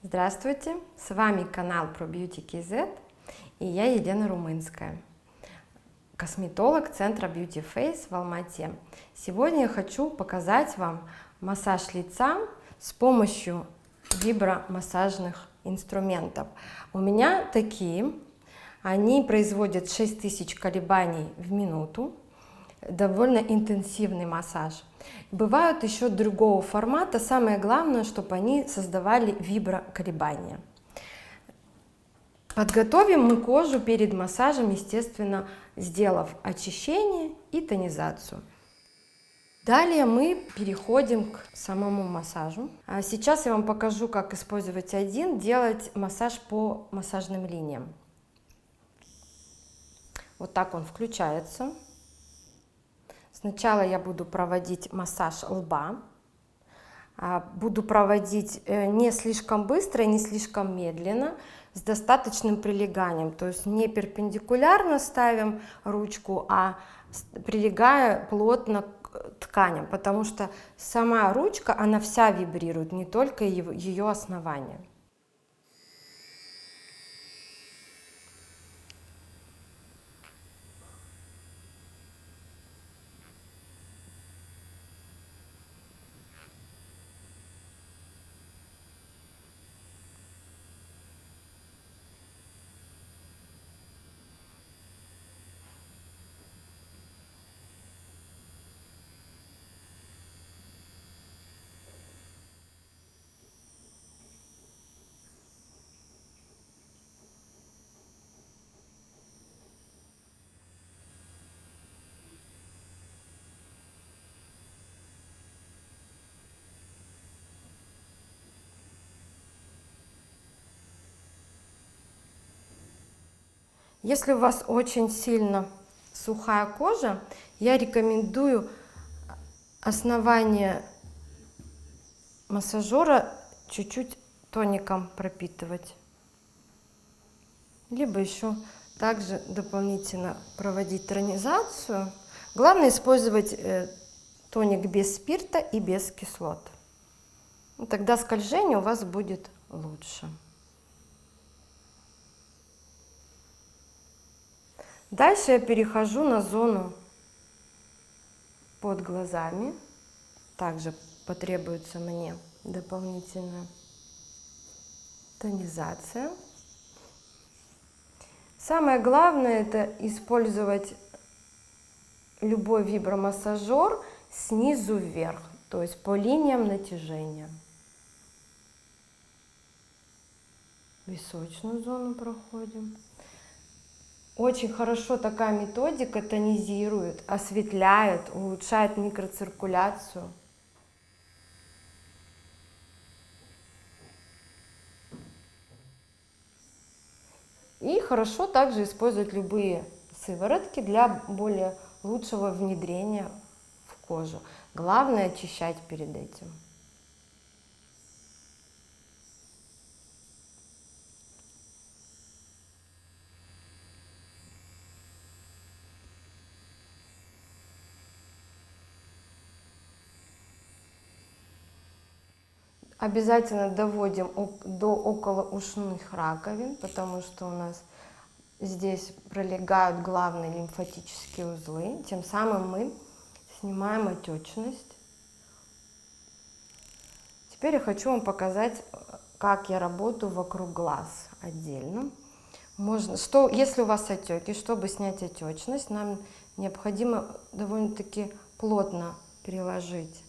Здравствуйте, с вами канал про Beauty KZ и я Елена Румынская, косметолог центра Beauty Face в Алмате. Сегодня я хочу показать вам массаж лица с помощью вибромассажных инструментов. У меня такие, они производят 6000 колебаний в минуту, довольно интенсивный массаж. Бывают еще другого формата, самое главное, чтобы они создавали виброколебания. Подготовим мы кожу перед массажем, естественно, сделав очищение и тонизацию. Далее мы переходим к самому массажу. Сейчас я вам покажу, как использовать делать массаж по массажным линиям. Вот так он включается. Сначала я буду проводить массаж лба. Буду проводить не слишком быстро и не слишком медленно, с достаточным прилеганием. То есть не перпендикулярно ставим ручку, а прилегая плотно к тканям, потому что сама ручка, она вся вибрирует, не только ее основание. Если у вас очень сильно сухая кожа, я рекомендую основание массажера чуть-чуть тоником пропитывать. Либо еще также дополнительно проводить тонизацию. Главное использовать тоник без спирта и без кислот. Тогда скольжение у вас будет лучше. Дальше я перехожу на зону под глазами. Также потребуется мне дополнительная тонизация. Самое главное — это использовать любой вибромассажер снизу вверх, то есть по линиям натяжения. Височную зону проходим. Очень хорошо такая методика тонизирует, осветляет, улучшает микроциркуляцию. И хорошо также использовать любые сыворотки для более лучшего внедрения в кожу. Главное очищать перед этим. Обязательно доводим до околоушных раковин, потому что у нас здесь пролегают главные лимфатические узлы. Тем самым мы снимаем отечность. Теперь я хочу вам показать, как я работаю вокруг глаз отдельно. Если у вас отеки, чтобы снять отечность, нам необходимо довольно-таки плотно приложить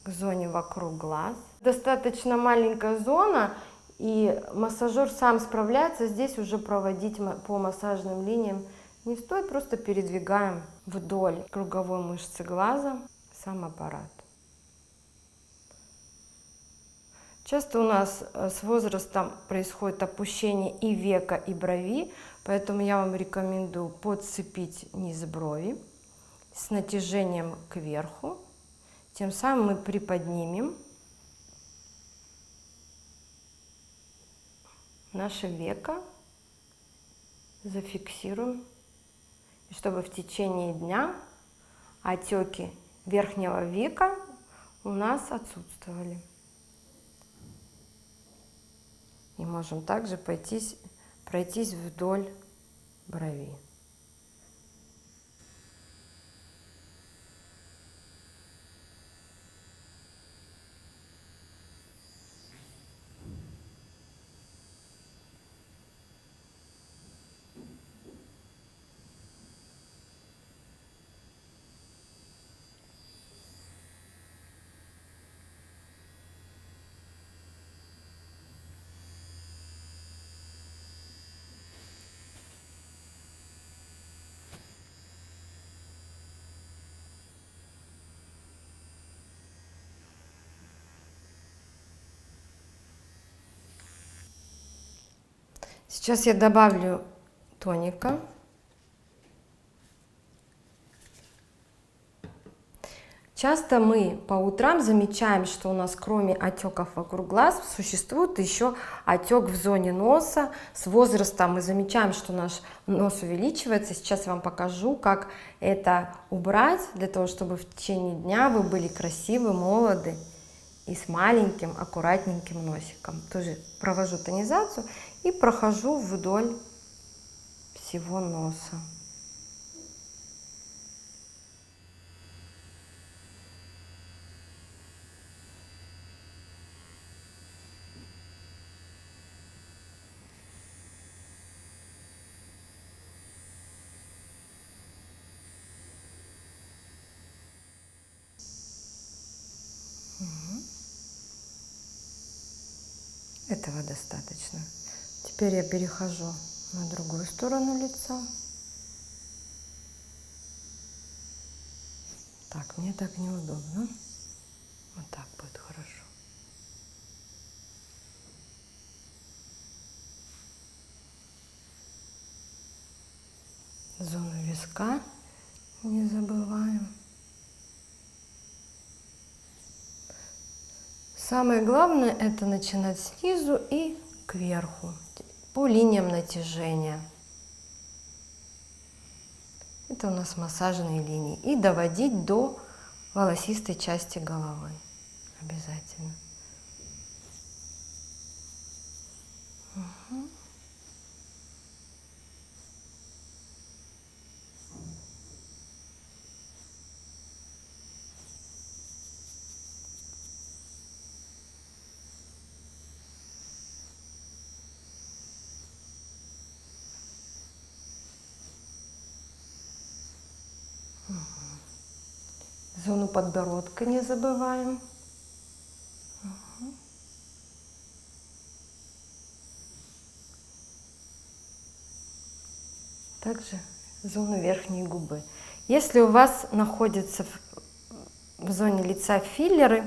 к зоне вокруг глаз. Достаточно маленькая зона, и массажер сам справляется. Здесь уже проводить по массажным линиям не стоит, просто передвигаем вдоль круговой мышцы глаза сам аппарат. Часто у нас с возрастом происходит опущение и века, и брови, поэтому я вам рекомендую подцепить низ брови с натяжением кверху. Тем самым мы приподнимем наше веко, зафиксируем, и чтобы в течение дня отеки верхнего века у нас отсутствовали. И можем также пройтись вдоль брови. Сейчас я добавлю тоника. Часто мы по утрам замечаем, что у нас кроме отеков вокруг глаз существует еще отек в зоне носа. С возрастом мы замечаем, что наш нос увеличивается. Сейчас я вам покажу, как это убрать, для того, чтобы в течение дня вы были красивы, молоды и с маленьким, аккуратненьким носиком. Тоже провожу тонизацию и прохожу вдоль всего носа. Этого достаточно. Теперь я перехожу на другую сторону лица. Так, мне так неудобно. Вот так будет хорошо. Зону виска не забываем. Самое главное — это начинать снизу и кверху, по линиям натяжения. Это у нас массажные линии. И доводить до волосистой части головы. Обязательно. Угу. Зону подбородка не забываем. Угу. Также зону верхней губы. Если у вас находятся в зоне лица филлеры,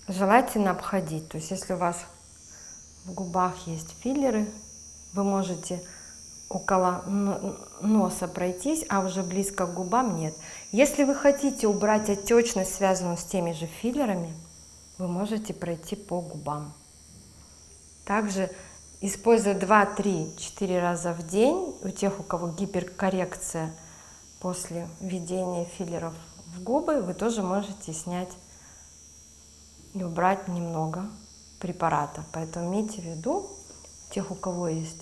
желательно обходить. То есть если у вас в губах есть филлеры, вы можете около носа пройтись, а уже близко к губам нет. Если вы хотите убрать отечность, связанную с теми же филлерами, вы можете пройти по губам. Также используя 2, 3, 4 раза в день, у тех, у кого гиперкоррекция после введения филлеров в губы, вы тоже можете снять и убрать немного препарата. Поэтому имейте в виду, тех, у кого есть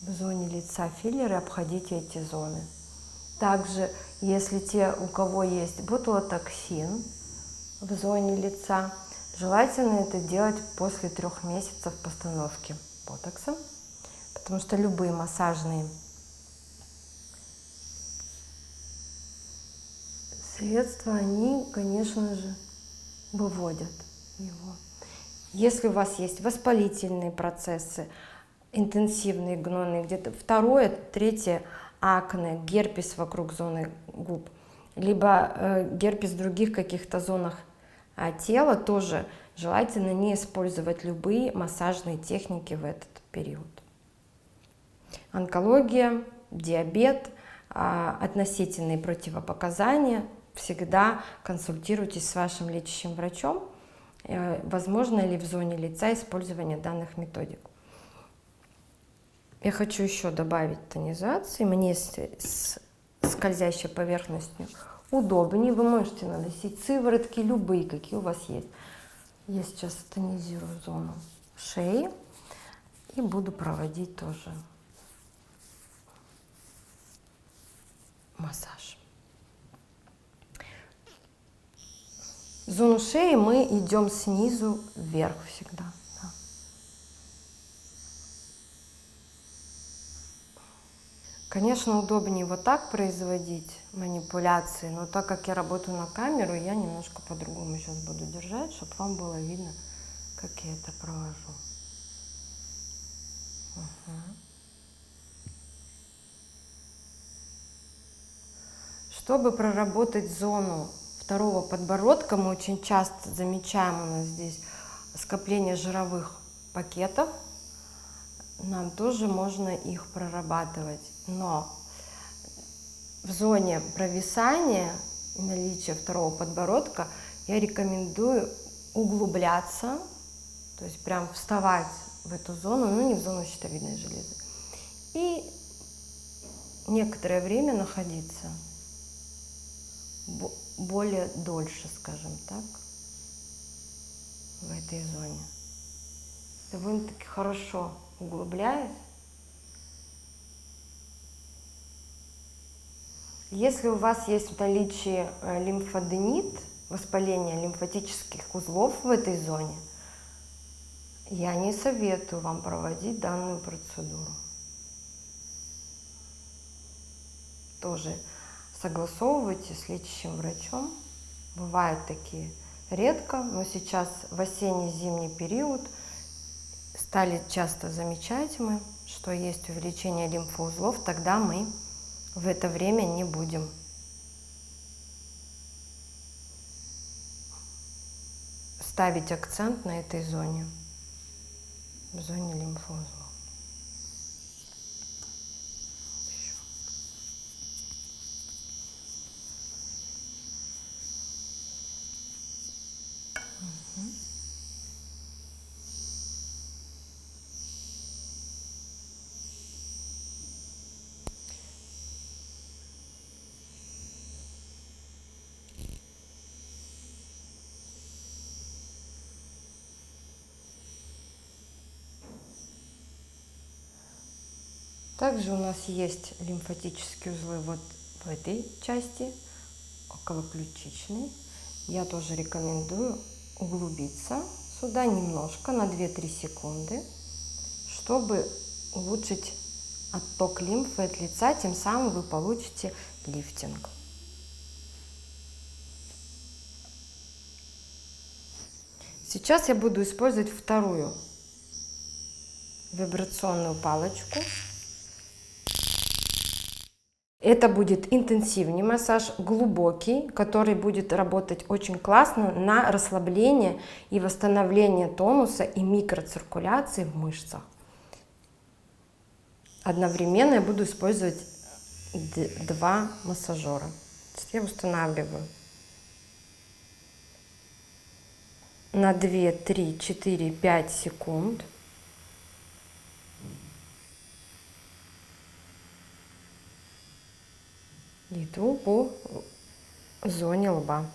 в зоне лица филлеры, обходите эти зоны. Также, если те, у кого есть ботулотоксин в зоне лица, желательно это делать после 3 месяцев постановки ботокса, потому что любые массажные средства, они, конечно же, выводят его. Если у вас есть воспалительные процессы, интенсивные гнойные, где-то 2-е, 3-е акне, герпес вокруг зоны губ, либо герпес в других каких-то зонах тела, тоже желательно не использовать любые массажные техники в этот период. Онкология, диабет, относительные противопоказания, всегда консультируйтесь с вашим лечащим врачом, возможно ли в зоне лица использование данных методик. Я хочу еще добавить тонизации. Мне с скользящей поверхностью удобнее. Вы можете наносить сыворотки любые, какие у вас есть. Я сейчас тонизирую зону шеи. И буду проводить тоже массаж. В зону шеи мы идем снизу вверх всегда. Да. Конечно, удобнее вот так производить манипуляции, но так как я работаю на камеру, я немножко по-другому сейчас буду держать, чтобы вам было видно, как я это провожу. Угу. Чтобы проработать зону второго подбородка, мы очень часто замечаем у нас здесь скопление жировых пакетов. Нам тоже можно их прорабатывать, но в зоне провисания и наличия второго подбородка я рекомендую углубляться, то есть прям вставать в эту зону, но не в зону щитовидной железы, и некоторое время находиться более дольше, скажем так, в этой зоне. Довольно-таки хорошо углубляясь. Если у вас есть в наличии лимфоденит, воспаление лимфатических узлов в этой зоне, я не советую вам проводить данную процедуру. Тоже согласовывайте с лечащим врачом. Бывают такие редко, но сейчас в осенне-зимний период стали часто замечать мы, что есть увеличение лимфоузлов, тогда мы в это время не будем ставить акцент на этой зоне, в зоне лимфоузлов. Также у нас есть лимфатические узлы вот в этой части, околоключичной. Я тоже рекомендую углубиться сюда немножко, на 2-3 секунды, чтобы улучшить отток лимфы от лица, тем самым вы получите лифтинг. Сейчас я буду использовать вторую вибрационную палочку. Это будет интенсивный массаж, глубокий, который будет работать очень классно на расслабление и восстановление тонуса и микроциркуляции в мышцах. Одновременно я буду использовать два массажера. Я устанавливаю на 2, 3, 4, 5 секунд. Иду по зоне лба.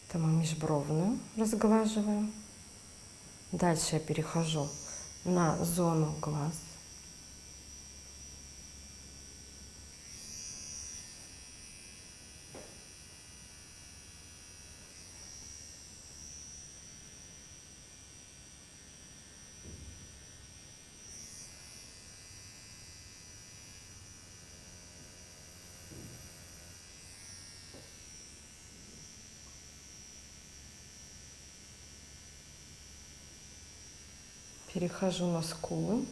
Это мы межбровную разглаживаем. Дальше я перехожу на зону глаз. Перехожу на скулы.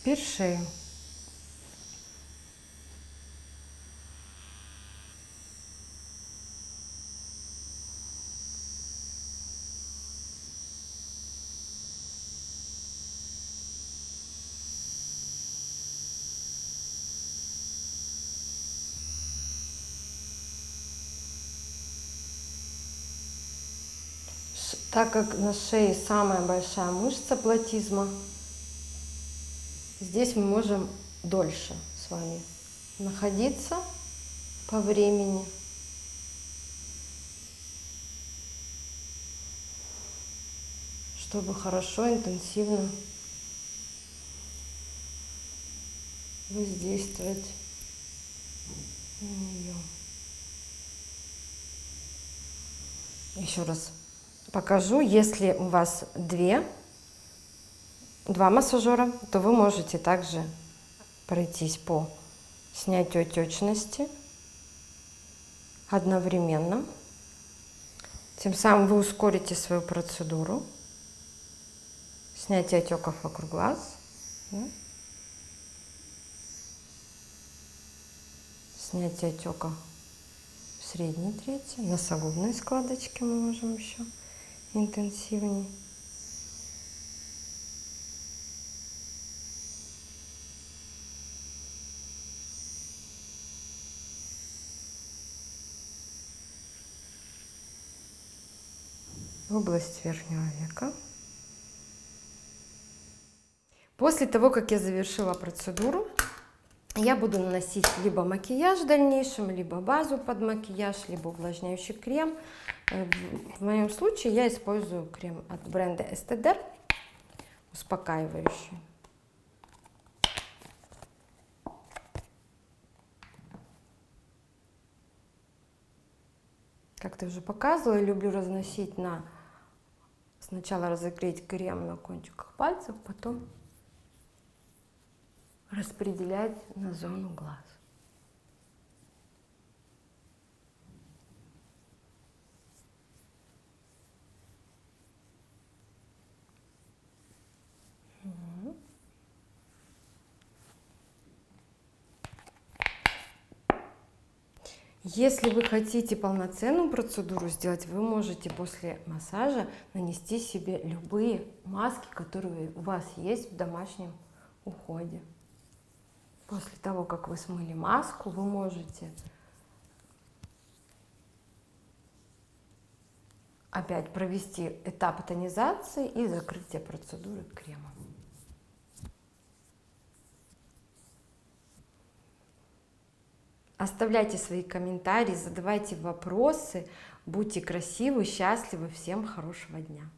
теперь шею. Так как на шее самая большая мышца платизма, здесь мы можем дольше с вами находиться по времени. Чтобы хорошо, интенсивно воздействовать на нее. Еще раз покажу, если у вас два массажера, то вы можете также пройтись по снятию отечности одновременно. Тем самым вы ускорите свою процедуру снятия отеков вокруг глаз, да? Снятие отека в средней трети, носогубные складочки мы можем еще интенсивнее. Область верхнего века. После того, как я завершила процедуру, я буду наносить либо макияж в дальнейшем, либо базу под макияж, либо увлажняющий крем. В моем случае я использую крем от бренда Estée, успокаивающий. Как ты уже показывала, я люблю разносить сначала разогреть крем на кончиках пальцев, потом распределять на зону глаз. Если вы хотите полноценную процедуру сделать, вы можете после массажа нанести себе любые маски, которые у вас есть в домашнем уходе. После того, как вы смыли маску, вы можете опять провести этап тонизации и закрытия процедуры кремом. Оставляйте свои комментарии, задавайте вопросы. Будьте красивы, счастливы. Всем хорошего дня!